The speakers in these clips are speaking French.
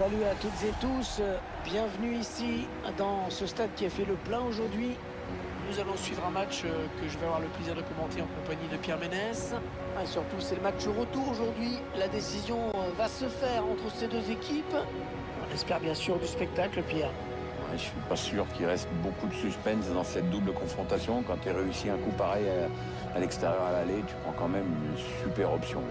Salut à toutes et tous, bienvenue ici dans ce stade qui a fait le plein aujourd'hui. Nous allons suivre un match que je vais avoir le plaisir de commenter en compagnie de Pierre Ménès. Et surtout c'est le match retour aujourd'hui, la décision va se faire entre ces deux équipes. On espère bien sûr du spectacle, Pierre. Ouais, je suis pas sûr qu'il reste beaucoup de suspense dans cette double confrontation. Quand tu as réussi un coup pareil à l'extérieur à l'aller, tu prends quand même une super option.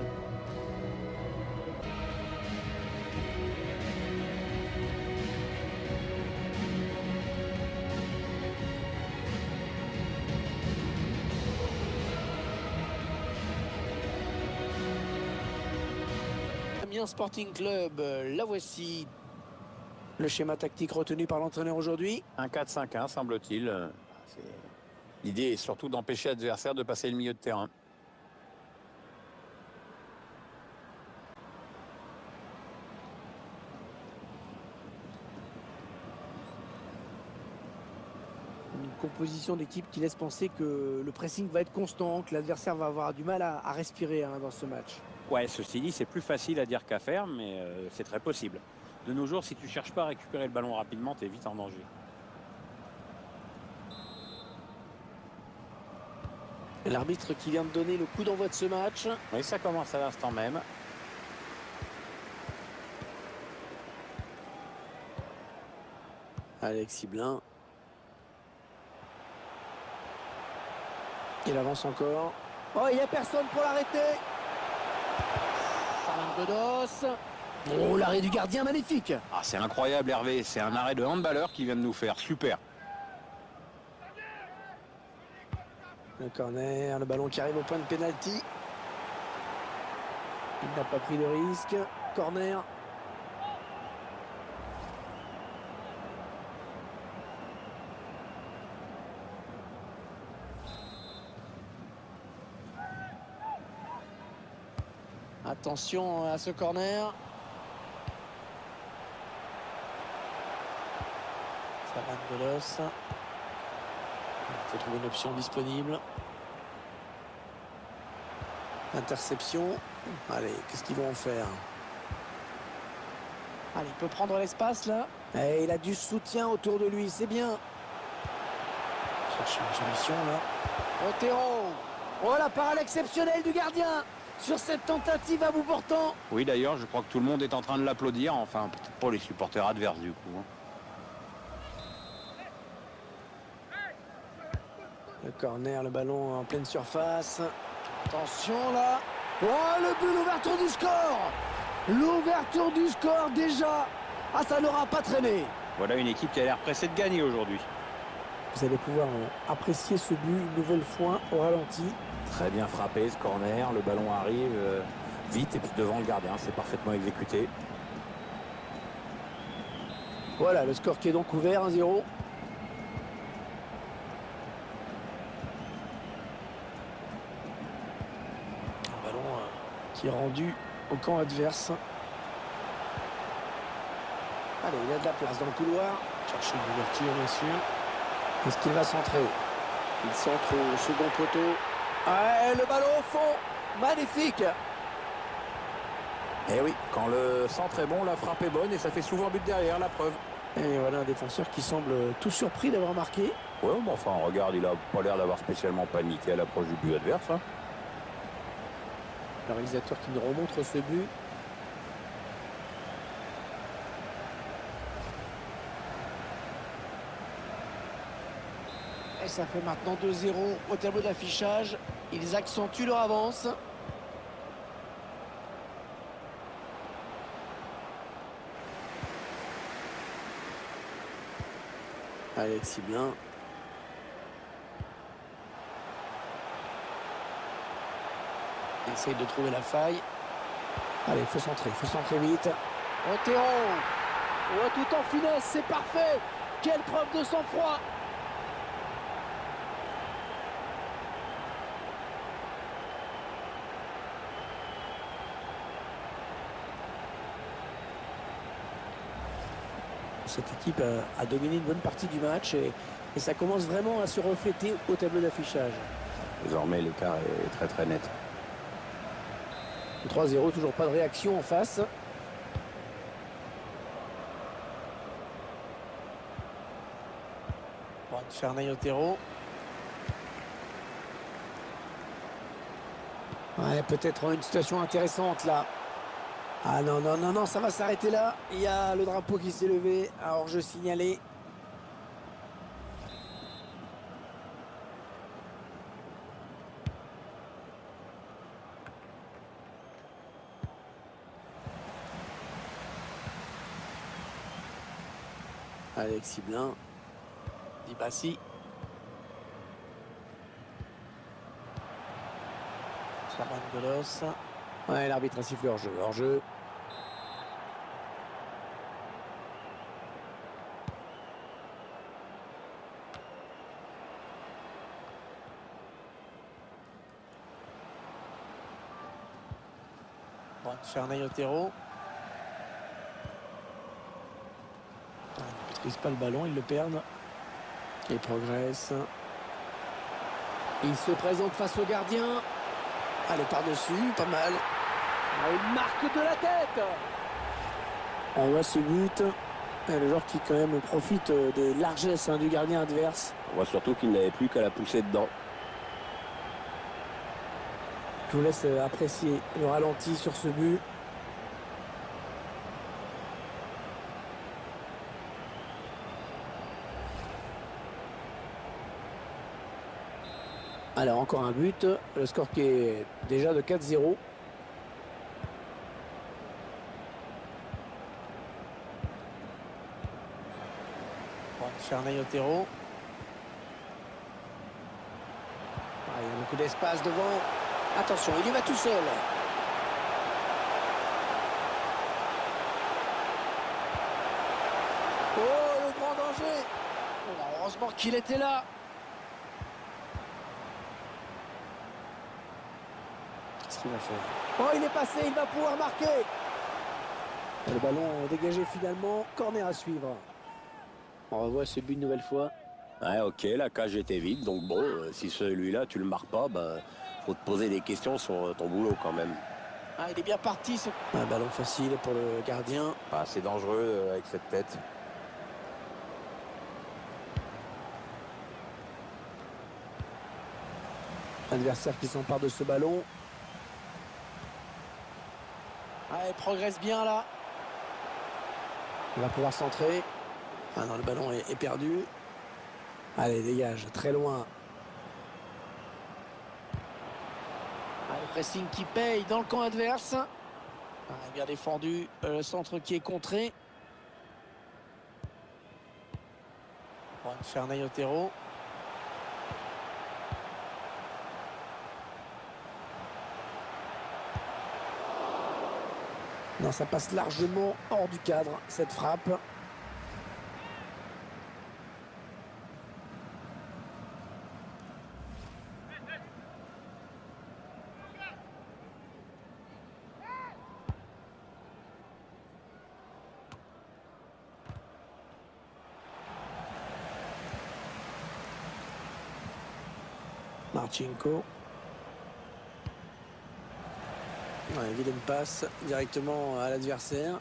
Amiens Sporting Club, la voici. Le schéma tactique retenu par l'entraîneur aujourd'hui. Un 4-5-1 semble-t-il. L'idée est surtout d'empêcher l'adversaire de passer le milieu de terrain. Une composition d'équipe qui laisse penser que le pressing va être constant, que l'adversaire va avoir du mal à respirer dans ce match. Ouais, ceci dit, c'est plus facile à dire qu'à faire, mais c'est très possible. De nos jours, si tu cherches pas à récupérer le ballon rapidement, tu es vite en danger. L'arbitre qui vient de donner le coup d'envoi de ce match. Oui, ça commence à l'instant même. Alexis Blin. Il avance encore. Oh, il n'y a personne pour l'arrêter. Charles Godos. Oh, l'arrêt du gardien, magnifique. Ah, c'est incroyable, Hervé. C'est un arrêt de handballeur qui vient de nous faire. Super. Le corner, le ballon qui arrive au point de pénalty. Il n'a pas pris de risque. Corner. Attention à ce corner. Ça va de Godos. Il faut trouver une option disponible. Interception. Allez, qu'est-ce qu'ils vont en faire? Allez, il peut prendre l'espace là. Et il a du soutien autour de lui, c'est bien. Chercher une solution là. Otero. Oh, la parade exceptionnelle du gardien sur cette tentative à bout portant. Oui, d'ailleurs, je crois que tout le monde est en train de l'applaudir. Enfin, peut-être pas les supporters adverses du coup. Le corner, le ballon en pleine surface. Attention là. Oh, le but, l'ouverture du score. L'ouverture du score déjà. Ah, ça n'aura pas traîné. Voilà une équipe qui a l'air pressée de gagner aujourd'hui. Vous allez pouvoir apprécier ce but une nouvelle fois au ralenti. Très bien frappé ce corner, le ballon arrive vite et puis devant le gardien, c'est parfaitement exécuté. Voilà le score qui est donc ouvert, 1-0. Un ballon qui est rendu au camp adverse. Allez, il a de la place dans le couloir. Chercher une ouverture bien sûr. Est-ce qu'il va centrer? Il centre au second poteau. Ah, le ballon au fond, magnifique. Et oui, quand le centre est bon, la frappe est bonne et ça fait souvent but derrière, la preuve. Et voilà un défenseur qui semble tout surpris d'avoir marqué. Ouais, mais enfin, regarde, il a pas l'air d'avoir spécialement paniqué à l'approche du but adverse. Hein. Le réalisateur qui nous remontre ce but. Et ça fait maintenant 2-0 au tableau d'affichage. Ils accentuent leur avance. Alexis Blin. Il essaye de trouver la faille. Allez, il faut centrer vite. Otero. Oh, tout en finesse, c'est parfait. Quelle preuve de sang-froid. Cette équipe a dominé une bonne partie du match et ça commence vraiment à se refléter au tableau d'affichage. Désormais, l'écart est très très net. 3-0, toujours pas de réaction en face. Ferney Otero. Ouais, peut-être une situation intéressante là. Ah non, non, non, non, ça va s'arrêter là. Il y a le drapeau qui s'est levé. Alors je signalais. Alexis Blin. Dibassi. Shaban Golos. Ouais, l'arbitre a sifflé hors-jeu. Hors-jeu. Bon, Ferney Otero. Ah, ils ne maîtrisent pas le ballon, ils le perdent. Il progresse. Il se présente face au gardien. Allez, par-dessus, pas mal. Ah, il marque de la tête. On voit ce but. Et le joueur qui quand même profite des largesses du gardien adverse. On voit surtout qu'il n'avait plus qu'à la pousser dedans. Je vous laisse apprécier le ralenti sur ce but. Alors encore un but, le score qui est déjà de 4-0. Bon, Ferney Otero. Ah, il y a beaucoup d'espace devant. Attention, il y va tout seul. Oh, le grand danger. Oh, heureusement qu'il était là. Qu'est-ce qu'il va faire? Oh, il est passé, il va pouvoir marquer. Le ballon dégagé finalement. Corner à suivre. On revoit ce but une nouvelle fois. Ouais, ok, la cage était vide, donc bon, si celui-là tu le marques pas, bah, faut te poser des questions sur ton boulot quand même. Ah, il est bien parti. Un ballon facile pour le gardien. Ah, c'est dangereux avec cette tête. L'adversaire qui s'empare de ce ballon. Ah, il progresse bien là. Il va pouvoir centrer. Ah non, le ballon est perdu. Allez, dégage, très loin. Ah, le pressing qui paye dans le camp adverse. Ah, bien défendu, le centre qui est contré. Bon, Ferney Otero. Non, ça passe largement hors du cadre, cette frappe. Marchenko. Ouais, vilaine passe directement à l'adversaire.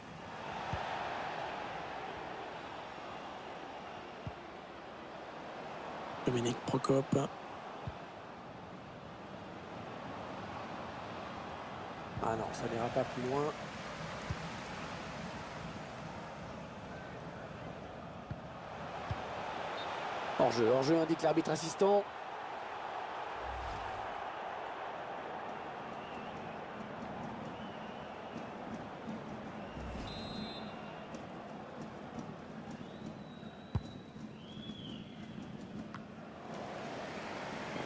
Dominique Prokop. Ah non, ça n'ira pas plus loin. Hors-jeu indique l'arbitre assistant.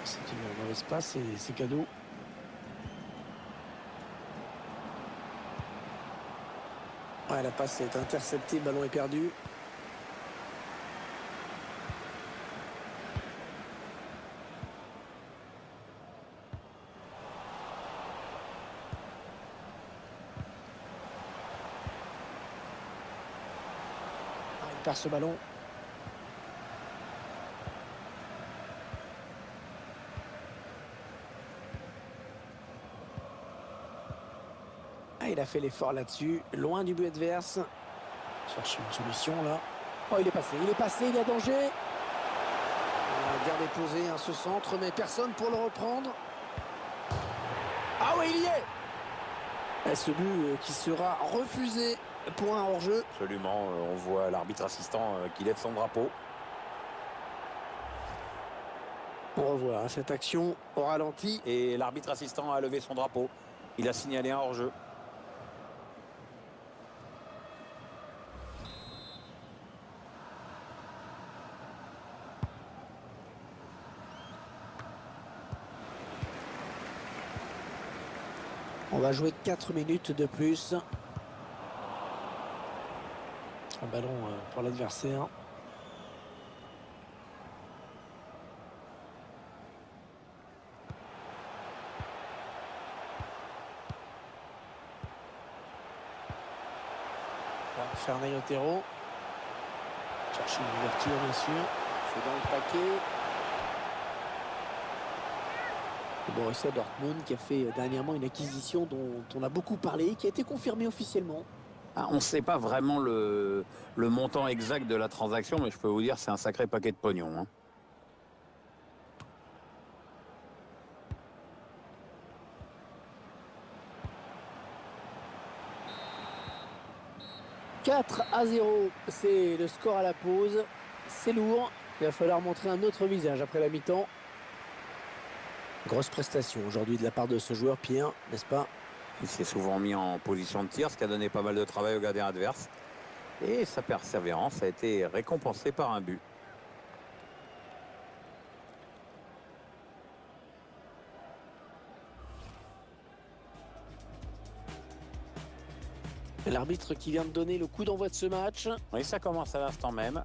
C'est une mauvaise passe et c'est cadeau. Ouais, la passe est interceptée, le ballon est perdu. Ah, il perd ce ballon. Ah, il a fait l'effort là-dessus, loin du but adverse. Cherche une solution là. Oh, il est passé, il y a danger. bien déposé, hein, ce centre, mais personne pour le reprendre. Ah oui, il y est! Et ce but qui sera refusé pour un hors-jeu. Absolument, on voit l'arbitre assistant qui lève son drapeau. On revoit hein, cette action au ralenti. Et l'arbitre assistant a levé son drapeau. Il a signalé un hors-jeu. On va jouer 4 minutes de plus. Un ballon pour l'adversaire. Fernand Otero. Chercher une ouverture, bien sûr. C'est dans le paquet. Le Borussia Dortmund qui a fait dernièrement une acquisition dont on a beaucoup parlé, qui a été confirmée officiellement. Ah, on ne sait pas vraiment le montant exact de la transaction, mais je peux vous dire c'est un sacré paquet de pognon. Hein. « 4-0, c'est le score à la pause. C'est lourd. Il va falloir montrer un autre visage après la mi-temps. Grosse prestation aujourd'hui de la part de ce joueur, Pierre, n'est-ce pas? Il s'est souvent mis en position de tir, ce qui a donné pas mal de travail au gardien adverse. Et sa persévérance a été récompensée par un but. L'arbitre qui vient de donner le coup d'envoi de ce match. Oui, ça commence à l'instant même.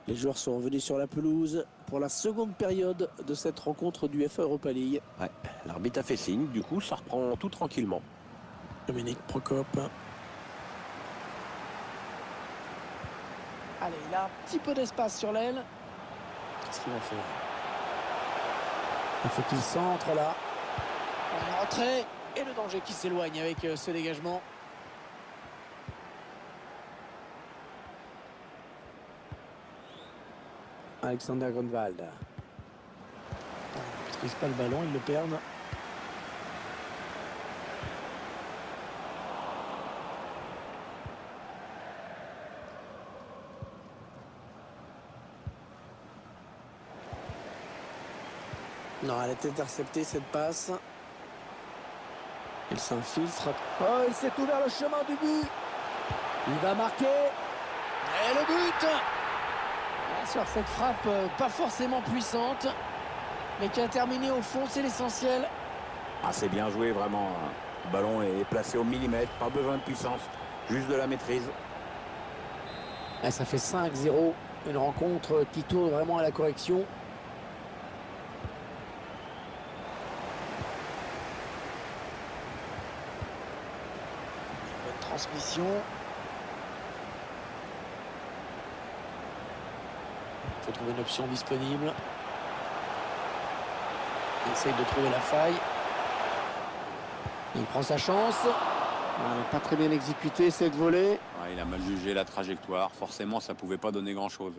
Les joueurs sont revenus sur la pelouse pour la seconde période de cette rencontre du UEFA Europa League. Ouais, l'arbitre a fait signe, du coup ça reprend tout tranquillement. Dominique Prokop. Allez, il a un petit peu d'espace sur l'aile. Qu'est-ce qu'il va faire? Il faut qu'il centre là. On est rentré. Et le danger qui s'éloigne avec ce dégagement. Alexander Grunwald. Il ne maîtrise pas le ballon, ils le perdent. Non, elle est interceptée cette passe. Il s'infiltre. Oh, il s'est ouvert le chemin du but. Il va marquer. Et le but! Sur cette frappe pas forcément puissante, mais qui a terminé au fond, c'est l'essentiel. Ah, c'est bien joué, vraiment. Le ballon est placé au millimètre, pas besoin de puissance, juste de la maîtrise. Et ça fait 5-0, une rencontre qui tourne vraiment à la correction. Bonne transmission. Il faut trouver une option disponible. Il essaye de trouver la faille. Il prend sa chance. Pas très bien exécuté cette volée. Ouais, il a mal jugé la trajectoire. Forcément, ça ne pouvait pas donner grand-chose.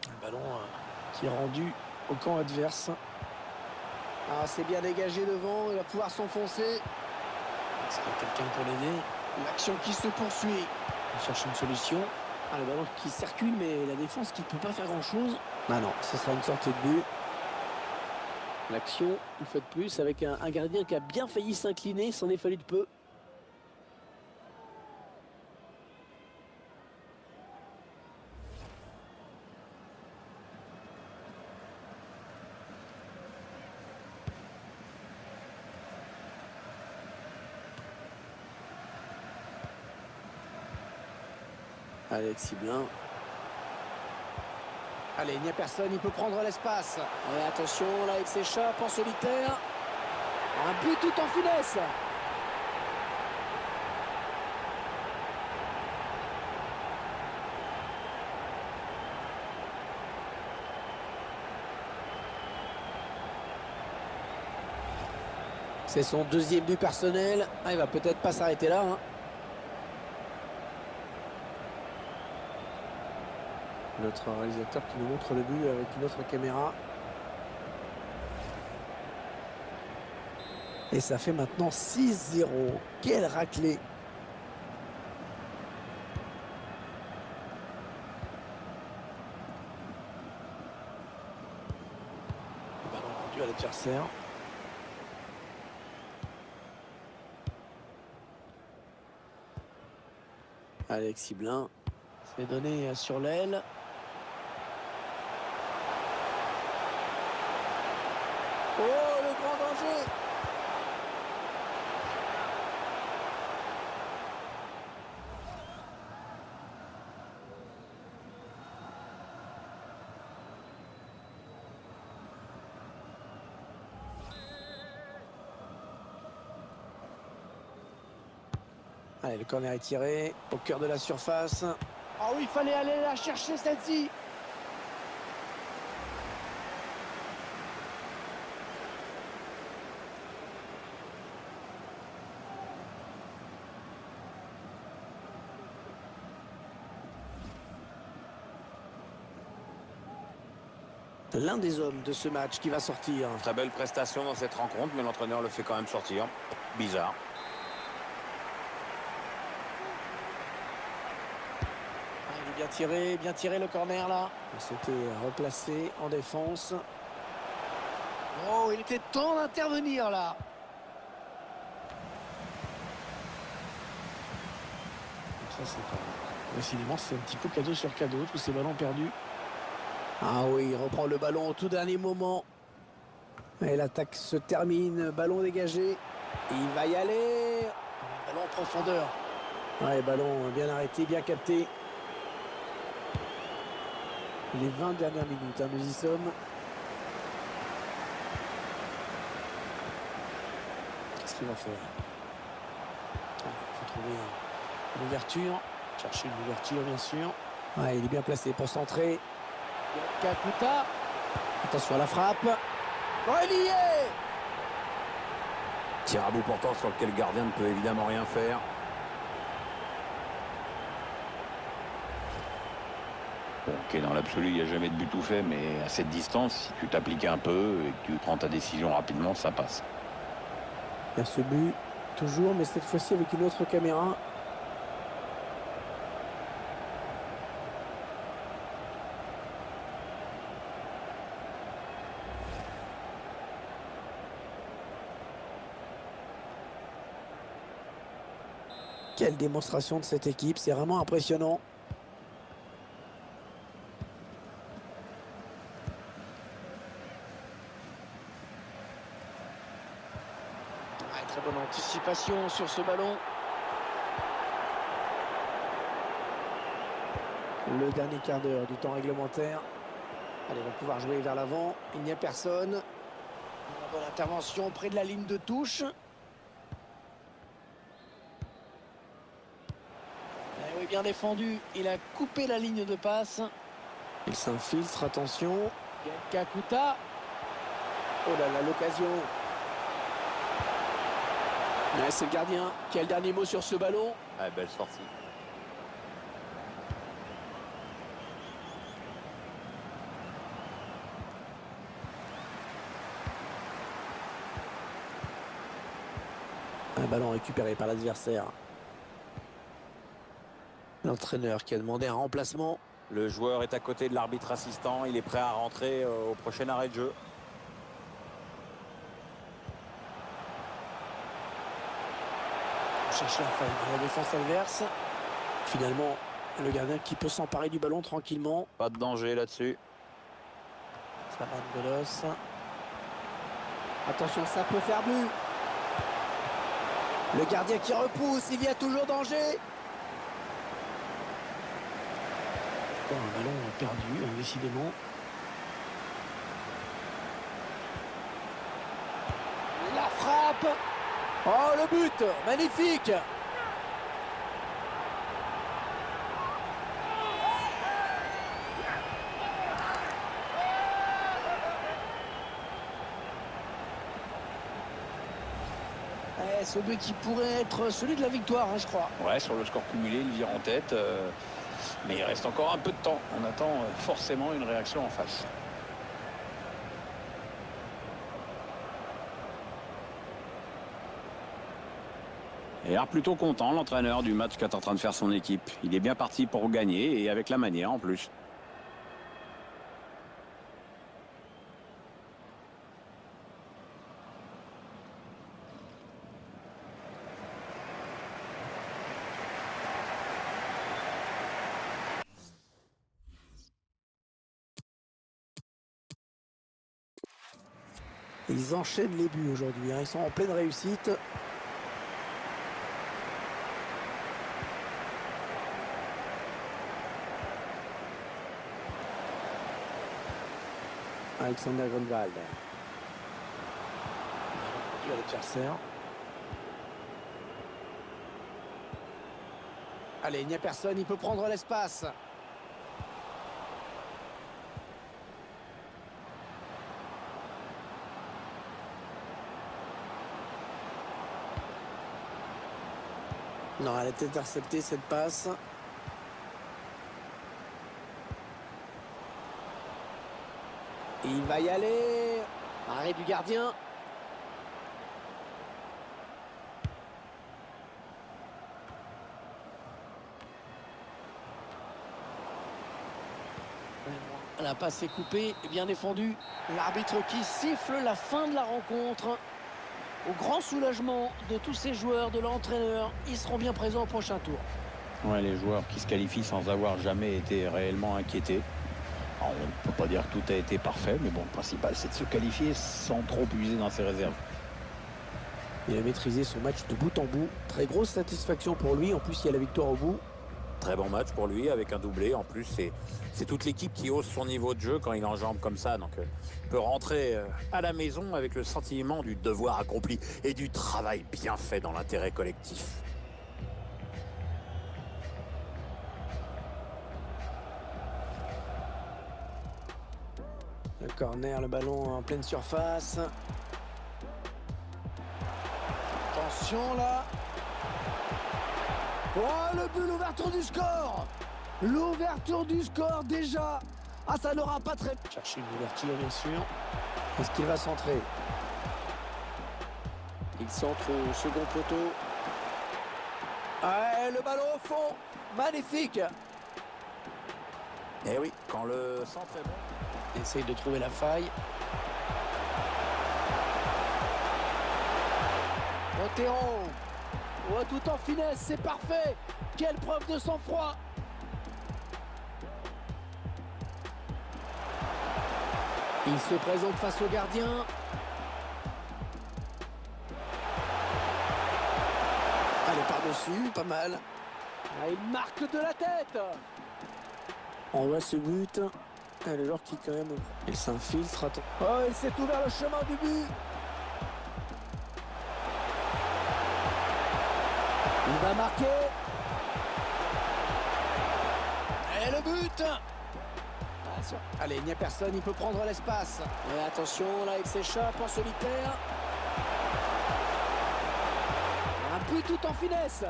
Le ballon qui est rendu au camp adverse. Ah, c'est bien dégagé devant. Il va pouvoir s'enfoncer. Est-ce qu'il y a quelqu'un pour l'aider? L'action qui se poursuit. Il cherche une solution. Ah, le ballon qui circule, mais la défense qui ne peut pas faire grand-chose. Ah non, ce sera une sortie de but. L'action, une fois de plus, avec un gardien qui a bien failli s'incliner. S'en est fallu de peu. Alexis Blin. Allez, il n'y a personne, il peut prendre l'espace. Ouais, attention, là, il s'échappe en solitaire. Un but tout en finesse. C'est son deuxième but personnel. Ah, il va peut-être pas s'arrêter là, hein. Notre réalisateur qui nous montre le but avec une autre caméra. Et ça fait maintenant 6-0. Quelle raclée! Le ballon rendu à l'adversaire. Alexis Blin s'est donné sur l'aile. Oh, le grand danger! Allez, le corner est tiré au cœur de la surface. Ah oui, il fallait aller la chercher celle-ci. L'un des hommes de ce match qui va sortir. Très belle prestation dans cette rencontre, mais l'entraîneur le fait quand même sortir. Bizarre. Bien tiré le corner là. C'était replacé en défense. Oh, il était temps d'intervenir là. Ça c'est pas mal. Décidément, c'est un petit peu cadeau sur cadeau, tous ces ballons perdus. Ah oui, il reprend le ballon au tout dernier moment. Et l'attaque se termine, ballon dégagé. Il va y aller. Ballon en profondeur. Ouais, ballon bien arrêté, bien capté. Les 20 dernières minutes, hein, nous y sommes. Qu'est-ce qu'il va faire? Il faut trouver une ouverture. Chercher une ouverture, bien sûr. Ouais, il est bien placé pour centrer. Kakuta. Attention à la frappe. Relié. Tir à bout portant sur lequel le gardien ne peut évidemment rien faire. Bon, ok, dans l'absolu, il n'y a jamais de but tout fait, mais à cette distance, si tu t'appliques un peu et que tu prends ta décision rapidement, ça passe. Il y a ce but, toujours, mais cette fois-ci avec une autre caméra. Quelle démonstration de cette équipe, c'est vraiment impressionnant. Très bonne anticipation sur ce ballon. Le dernier quart d'heure du temps réglementaire. Allez, on va pouvoir jouer vers l'avant. Il n'y a personne. Une bonne intervention près de la ligne de touche. Et oui, bien défendu. Il a coupé la ligne de passe. Il s'infiltre, attention. Kakuta. Oh là là, l'occasion. Ouais, c'est le gardien. Quel dernier mot sur ce ballon? Ah, belle sortie. Un ballon récupéré par l'adversaire. L'entraîneur qui a demandé un remplacement. Le joueur est à côté de l'arbitre assistant. Il est prêt à rentrer au prochain arrêt de jeu. Chercher la faille dans la défense adverse. Finalement, le gardien qui peut s'emparer du ballon tranquillement. Pas de danger là-dessus. Ça va de Golos. Attention, ça peut faire but. Le gardien qui repousse, il y a toujours danger. Oh, un ballon perdu, décidément. La frappe. Oh, le but, magnifique. Ce but qui pourrait être celui de la victoire, hein, je crois. Ouais, sur le score cumulé, il vire en tête. Mais il reste encore un peu de temps. On attend forcément une réaction en face. Il a l'air plutôt content, l'entraîneur, du match qu'est en train de faire son équipe. Il est bien parti pour gagner et avec la manière en plus. Ils enchaînent les buts aujourd'hui, hein. Ils sont en pleine réussite. Alexander Grunwald. Il a l'adversaire. Allez, il n'y a personne, il peut prendre l'espace. Non, elle a été interceptée cette passe. Il va y aller. Arrêt du gardien. La passe est coupée et bien défendue. L'arbitre qui siffle la fin de la rencontre. Au grand soulagement de tous ces joueurs, de l'entraîneur, ils seront bien présents au prochain tour. Ouais, les joueurs qui se qualifient sans avoir jamais été réellement inquiétés. Alors, on ne peut pas dire que tout a été parfait, mais bon, le principal, c'est de se qualifier sans trop puiser dans ses réserves. Il a maîtrisé son match de bout en bout. Très grosse satisfaction pour lui. En plus, il y a la victoire au bout. Très bon match pour lui avec un doublé. En plus, c'est toute l'équipe qui hausse son niveau de jeu quand il enjambe comme ça. Donc, il peut rentrer à la maison avec le sentiment du devoir accompli et du travail bien fait dans l'intérêt collectif. Le corner, le ballon en pleine surface. Attention là. Oh, le but, l'ouverture du score. L'ouverture du score déjà. Ah, ça n'aura pas très... Chercher une ouverture, bien sûr. Est-ce qu'il va centrer? Il centre au second poteau. Ah, le ballon au fond. Magnifique. Eh oui, quand le centre est bon. Il essaye de trouver la faille. Otero. Oh, tout en finesse, c'est parfait. Quelle preuve de sang-froid. Il se présente face au gardien. Allez, par-dessus, pas mal. Ah, il marque de la tête. On voit ce but. Ah, le joueur qui quand même... Il s'infiltre. Oh, il s'est ouvert le chemin du but. Il va marquer. Et le but. Allez, il n'y a personne, il peut prendre l'espace. Et attention, là, il s'échappe en solitaire. Un but tout en finesse.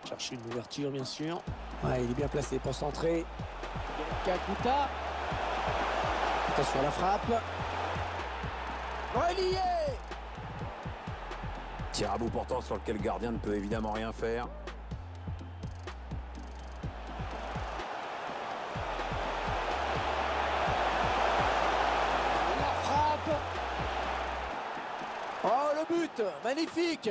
Chercher une ouverture, bien sûr. Ouais, il est bien placé pour centrer. Kakuta. Attention à la frappe. Relié. Tir à bout portant sur lequel le gardien ne peut évidemment rien faire. La frappe. Oh, le but. Magnifique.